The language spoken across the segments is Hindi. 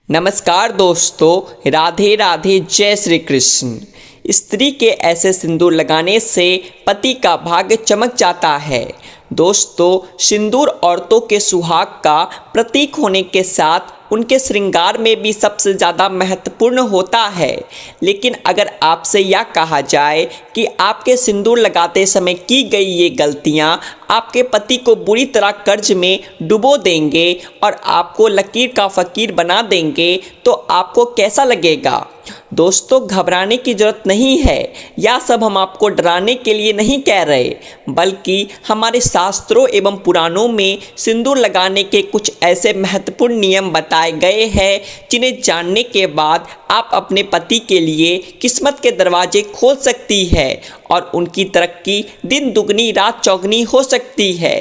नमस्कार दोस्तों, राधे राधे, जय श्री कृष्ण। स्त्री के ऐसे सिंदूर लगाने से पति का भाग्य चमक जाता है। दोस्तों, सिंदूर औरतों के सुहाग का प्रतीक होने के साथ उनके श्रृंगार में भी सबसे ज़्यादा महत्वपूर्ण होता है। लेकिन अगर आपसे यह कहा जाए कि आपके सिंदूर लगाते समय की गई ये गलतियां आपके पति को बुरी तरह कर्ज में डुबो देंगे और आपको लकीर का फ़कीर बना देंगे, तो आपको कैसा लगेगा? दोस्तों, घबराने की ज़रूरत नहीं है। यह सब हम आपको डराने के लिए नहीं कह रहे, बल्कि हमारे शास्त्रों एवं पुराणों में सिंदूर लगाने के कुछ ऐसे महत्वपूर्ण नियम बताए गए हैं जिन्हें जानने के बाद आप अपने पति के लिए किस्मत के दरवाजे खोल सकती है और उनकी तरक्की दिन दुगनी रात चौगनी हो सकती है।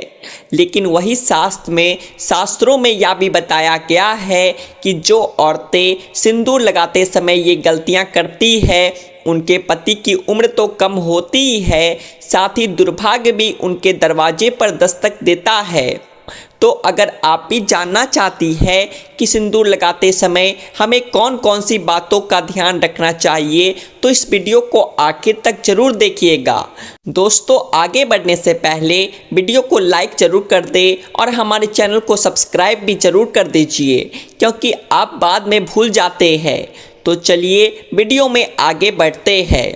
लेकिन वही शास्त्रों में यह भी बताया गया है कि जो औरतें सिंदूर लगाते समय ये गलतियां करती है, उनके पति की उम्र तो कम होती है, साथ ही दुर्भाग्य भी उनके दरवाजे पर दस्तक देता है। तो अगर आप भी जानना चाहती है कि सिंदूर लगाते समय हमें कौन कौन सी बातों का ध्यान रखना चाहिए, तो इस वीडियो को आखिर तक जरूर देखिएगा। दोस्तों, आगे बढ़ने से पहले वीडियो को लाइक जरूर कर दें और हमारे चैनल को सब्सक्राइब भी जरूर कर दीजिए, क्योंकि आप बाद में भूल जाते हैं। तो चलिए वीडियो में आगे बढ़ते हैं।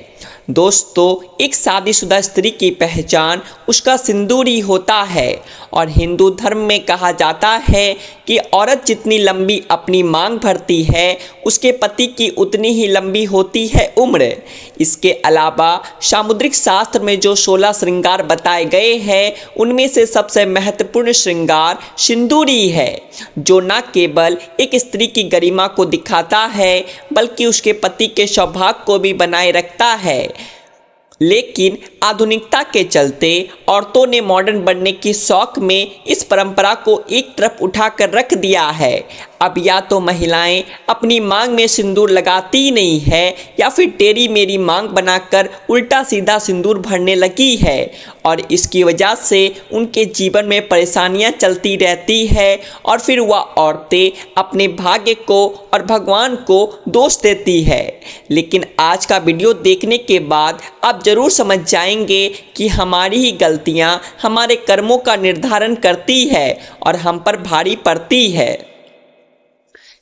दोस्तों, एक शादीशुदा स्त्री की पहचान उसका सिंदूर ही होता है और हिंदू धर्म में कहा जाता है कि औरत जितनी लंबी अपनी मांग भरती है, उसके पति की उतनी ही लंबी होती है उम्र। इसके अलावा सामुद्रिक शास्त्र में जो 16 श्रृंगार बताए गए हैं, उनमें से सबसे महत्वपूर्ण श्रृंगार सिंदूर ही है, जो न केवल एक स्त्री की गरिमा को दिखाता है, बल्कि उसके पति के सौभाग्य को भी बनाए रखता है। लेकिन आधुनिकता के चलते औरतों ने मॉडर्न बनने की शौक में इस परंपरा को एक तरफ उठाकर रख दिया है। अब या तो महिलाएं अपनी मांग में सिंदूर लगाती ही नहीं है, या फिर तेरी मेरी मांग बनाकर उल्टा सीधा सिंदूर भरने लगी है, और इसकी वजह से उनके जीवन में परेशानियां चलती रहती है और फिर वह औरतें अपने भाग्य को और भगवान को दोष देती है। लेकिन आज का वीडियो देखने के बाद आप ज़रूर समझ जाएंगे कि हमारी ही गलतियां हमारे कर्मों का निर्धारण करती है और हम पर भारी पड़ती है।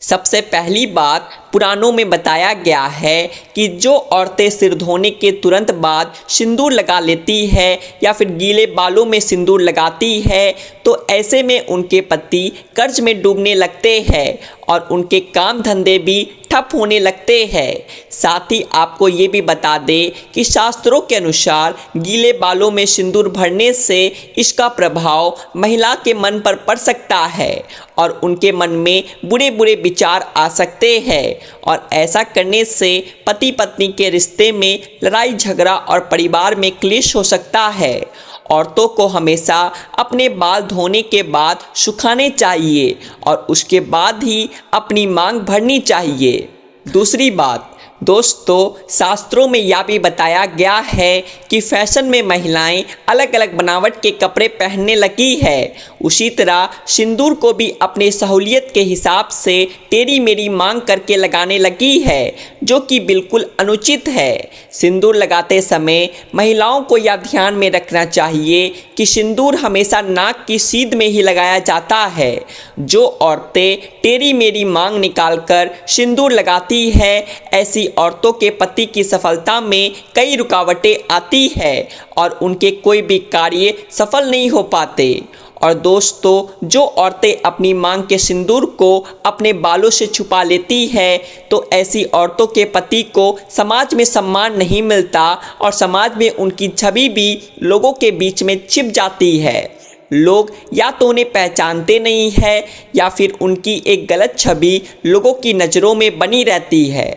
सबसे पहली बात, पुराणों में बताया गया है कि जो औरतें सिर धोने के तुरंत बाद सिंदूर लगा लेती है या फिर गीले बालों में सिंदूर लगाती है, तो ऐसे में उनके पति कर्ज में डूबने लगते हैं और उनके काम धंधे भी ठप होने लगते हैं। साथ ही आपको ये भी बता दें कि शास्त्रों के अनुसार गीले बालों में सिंदूर भरने से इसका प्रभाव महिला के मन पर पड़ सकता है और उनके मन में बुरे बुरे विचार आ सकते हैं, और ऐसा करने से पति पत्नी के रिश्ते में लड़ाई झगड़ा और परिवार में क्लेश हो सकता है। औरतों को हमेशा अपने बाल धोने के बाद सुखाने चाहिए और उसके बाद ही अपनी मांग भरनी चाहिए। दूसरी बात, दोस्तों, शास्त्रों में यह भी बताया गया है कि फैशन में महिलाएं अलग अलग बनावट के कपड़े पहनने लगी है। उसी तरह सिंदूर को भी अपने सहूलियत के हिसाब से तेरी मेरी मांग करके लगाने लगी है, जो कि बिल्कुल अनुचित है। सिंदूर लगाते समय महिलाओं को यह ध्यान में रखना चाहिए कि सिंदूर हमेशा नाक की सीध में ही लगाया जाता है। जो औरतें तेरी मेरी मांग निकालकर सिंदूर लगाती है, ऐसी औरतों के पति की सफलता में कई रुकावटें आती है और उनके कोई भी कार्य सफल नहीं हो पाते। और दोस्तों, जो औरतें अपनी मांग के सिंदूर को अपने बालों से छुपा लेती है, तो ऐसी औरतों के पति को समाज में सम्मान नहीं मिलता और समाज में उनकी छवि भी लोगों के बीच में छिप जाती है। लोग या तो उन्हें पहचानते नहीं है या फिर उनकी एक गलत छवि लोगों की नज़रों में बनी रहती है।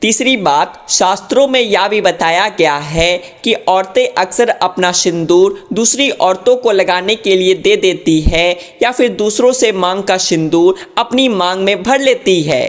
तीसरी बात, शास्त्रों में यह भी बताया गया है कि औरतें अक्सर अपना सिंदूर दूसरी औरतों को लगाने के लिए दे देती है या फिर दूसरों से मांग का सिंदूर अपनी मांग में भर लेती है।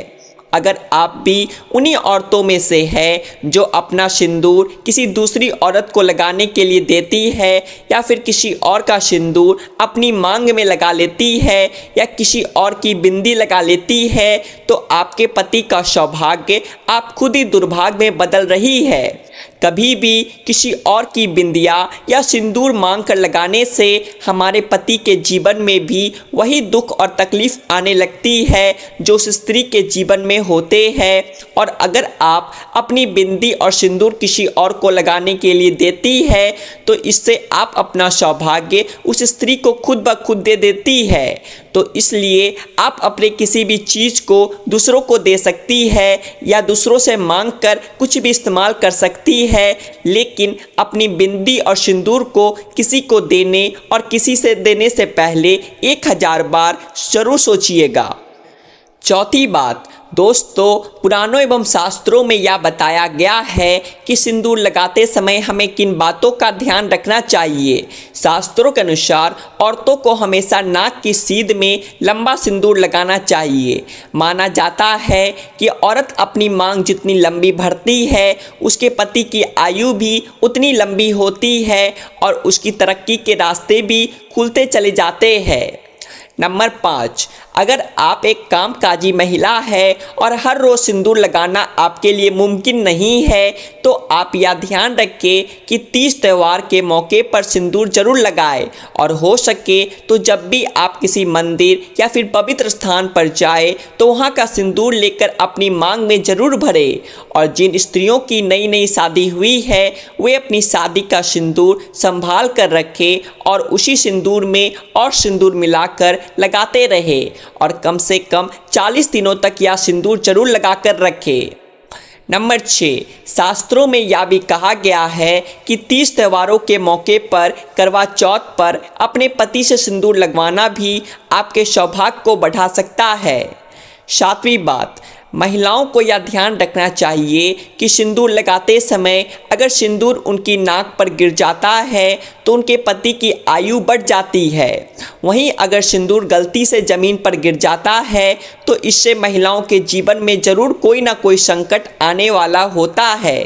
अगर आप भी उन्हीं औरतों में से हैं जो अपना सिंदूर किसी दूसरी औरत को लगाने के लिए देती है, या फिर किसी और का सिंदूर अपनी मांग में लगा लेती है, या किसी और की बिंदी लगा लेती है, तो आपके पति का सौभाग्य आप खुद ही दुर्भाग्य में बदल रही है। कभी भी किसी और की बिंदिया या सिंदूर मांग कर लगाने से हमारे पति के जीवन में भी वही दुख और तकलीफ आने लगती है जो उस स्त्री के जीवन में होते हैं। और अगर आप अपनी बिंदी और सिंदूर किसी और को लगाने के लिए देती है तो इससे आप अपना सौभाग्य उस स्त्री को खुद ब खुद दे देती है। तो इसलिए आप अपने किसी भी चीज़ को दूसरों को दे सकती है या दूसरों से मांग कर कुछ भी इस्तेमाल कर सकती है, लेकिन अपनी बिंदी और सिंदूर को किसी को देने और किसी से देने से पहले 1000 बार जरूर सोचिएगा। चौथी बात, दोस्तों, पुराणों एवं शास्त्रों में यह बताया गया है कि सिंदूर लगाते समय हमें किन बातों का ध्यान रखना चाहिए। शास्त्रों के अनुसार औरतों को हमेशा नाक की सीध में लंबा सिंदूर लगाना चाहिए। माना जाता है कि औरत अपनी मांग जितनी लंबी भरती है उसके पति की आयु भी उतनी लंबी होती है और उसकी तरक्की के रास्ते भी खुलते चले जाते हैं। नंबर 5, अगर आप एक कामकाजी महिला है और हर रोज़ सिंदूर लगाना आपके लिए मुमकिन नहीं है तो आप यह ध्यान रखें कि 30 त्यौहार के मौके पर सिंदूर जरूर लगाएं और हो सके तो जब भी आप किसी मंदिर या फिर पवित्र स्थान पर जाए तो वहाँ का सिंदूर लेकर अपनी मांग में ज़रूर भरें। और जिन स्त्रियों की नई नई शादी हुई है वे अपनी शादी का सिंदूर संभाल कर रखें और उसी सिंदूर में और सिंदूर मिलाकर लगाते रहे और कम से कम 40 दिनों तक यह सिंदूर जरूर लगाकर रखें। नंबर 6, शास्त्रों में यह भी कहा गया है कि 30 त्योहारों के मौके पर करवा चौथ पर अपने पति से सिंदूर लगवाना भी आपके सौभाग्य को बढ़ा सकता है। 7वीं बात, महिलाओं को यह ध्यान रखना चाहिए कि सिंदूर लगाते समय अगर सिंदूर उनकी नाक पर गिर जाता है तो उनके पति की आयु बढ़ जाती है। वहीं अगर सिंदूर गलती से ज़मीन पर गिर जाता है तो इससे महिलाओं के जीवन में ज़रूर कोई ना कोई संकट आने वाला होता है।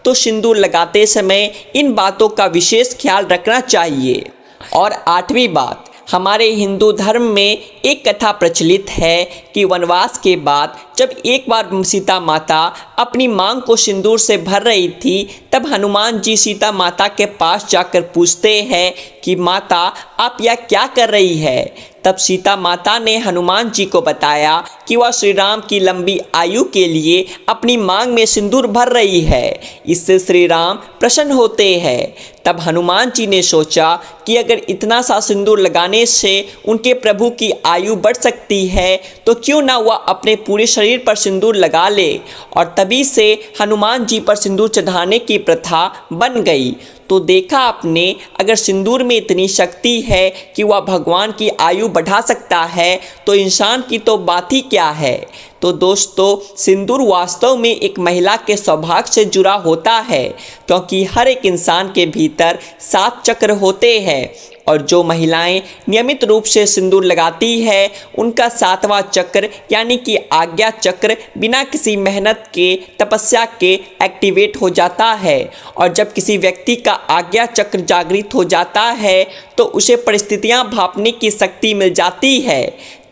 तो सिंदूर लगाते समय इन बातों का विशेष ख्याल रखना चाहिए। और 8वीं बात, हमारे हिंदू धर्म में एक कथा प्रचलित है कि वनवास के बाद जब एक बार सीता माता अपनी मांग को सिंदूर से भर रही थी तब हनुमान जी सीता माता के पास जाकर पूछते हैं कि माता आप यह क्या कर रही है। तब सीता माता ने हनुमान जी को बताया कि वह श्री राम की लंबी आयु के लिए अपनी मांग में सिंदूर भर रही है, इससे श्री राम प्रसन्न होते हैं। तब हनुमान जी ने सोचा कि अगर इतना सा सिंदूर लगाने से उनके प्रभु की आयु बढ़ सकती है तो क्यों ना वह अपने पूरे शरीर पर सिंदूर लगा ले, और तभी से हनुमान जी पर सिंदूर चढ़ाने की प्रथा बन गई। तो देखा आपने, अगर सिंदूर में इतनी शक्ति है कि वह भगवान की आयु बढ़ा सकता है तो इंसान की तो बात ही क्या है। तो दोस्तों, सिंदूर वास्तव में एक महिला के सौभाग्य से जुड़ा होता है, क्योंकि हर एक इंसान के भीतर 7 चक्र होते हैं और जो महिलाएं नियमित रूप से सिंदूर लगाती है उनका 7वां चक्र यानी कि आज्ञा चक्र बिना किसी मेहनत के, तपस्या के एक्टिवेट हो जाता है। और जब किसी व्यक्ति का आज्ञा चक्र जागृत हो जाता है तो उसे परिस्थितियां भांपने की शक्ति मिल जाती है।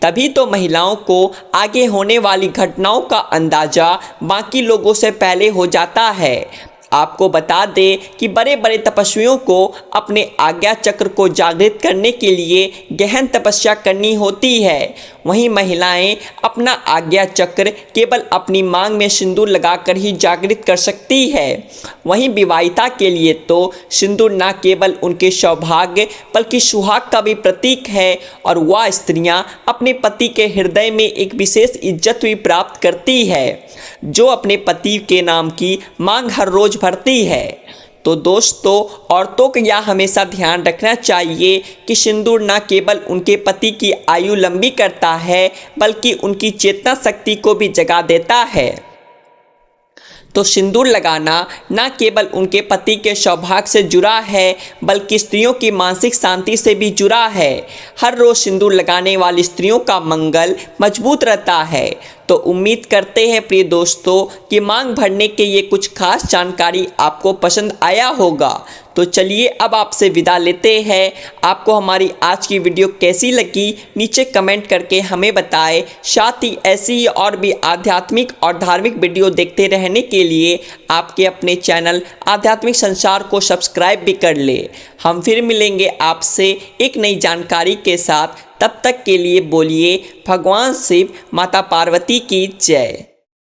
तभी तो महिलाओं को आगे होने वाली घटनाओं का अंदाज़ा बाकी लोगों से पहले हो जाता है। आपको बता दें कि बड़े बड़े तपस्वियों को अपने आज्ञा चक्र को जागृत करने के लिए गहन तपस्या करनी होती है। वहीं महिलाएं अपना आज्ञा चक्र केवल अपनी मांग में सिंदूर लगाकर ही जागृत कर सकती है। वहीं विवाहिता के लिए तो सिंदूर न केवल उनके सौभाग्य बल्कि सुहाग का भी प्रतीक है और वह स्त्रियां अपने पति के हृदय में एक विशेष इज्जत भी प्राप्त करती है जो अपने पति के नाम की मांग हर रोज भरती है। तो दोस्तों, औरतों को यह हमेशा ध्यान रखना चाहिए कि सिंदूर न केवल उनके पति की आयु लंबी करता है बल्कि उनकी चेतना शक्ति को भी जगा देता है। तो सिंदूर लगाना न केवल उनके पति के सौभाग्य से जुड़ा है बल्कि स्त्रियों की मानसिक शांति से भी जुड़ा है। हर रोज़ सिंदूर लगाने वाली स्त्रियों का मंगल मजबूत रहता है। तो उम्मीद करते हैं प्रिय दोस्तों कि मांग भरने के ये कुछ खास जानकारी आपको पसंद आया होगा। तो चलिए अब आपसे विदा लेते हैं। आपको हमारी आज की वीडियो कैसी लगी नीचे कमेंट करके हमें बताएं। साथ ही ऐसी ही और भी आध्यात्मिक और धार्मिक वीडियो देखते रहने के लिए आपके अपने चैनल आध्यात्मिक संसार को सब्सक्राइब भी कर ले। हम फिर मिलेंगे आपसे एक नई जानकारी के साथ। तब तक के लिए बोलिए भगवान शिव माता पार्वती की जय।